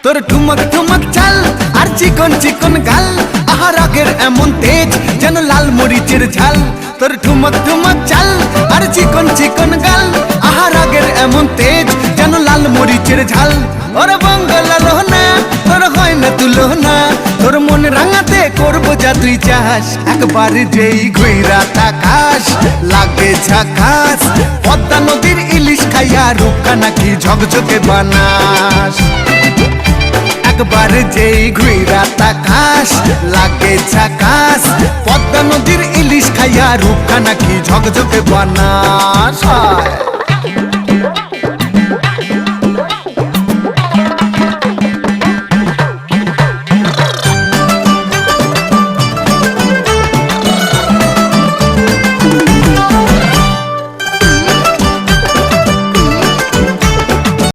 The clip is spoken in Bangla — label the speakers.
Speaker 1: তোর ঠুমক ঠুমক চাল আর চিকন চিকন গাল, আহা রাগের এমন তেজ যেন লাল মরিচের ঝাল। তোর ঠুমক ঠুমক চাল আর চিকন চিকন গাল, আহা রাগের এমন তেজ যেন লাল মরিচের ঝাল। ওরে বঙ্গলা লোহনা তোর হয় না তুলনা, তোর মন রাঙাতে করবো যা তুই চাস। একবার যেই ঘুইরা তাকাস লাগে ঝাকাস, পদ্মা নদীর ইলিশ খাইয়া রূপকা নাকি ঝকঝকে বানাস। একবার যেই ঘুইরা তাকাস লাগে ঝাকাস, পদ্মা নদীর ইলিশ খাইয়া রূপকা নাকি ঝকঝকে বানাস।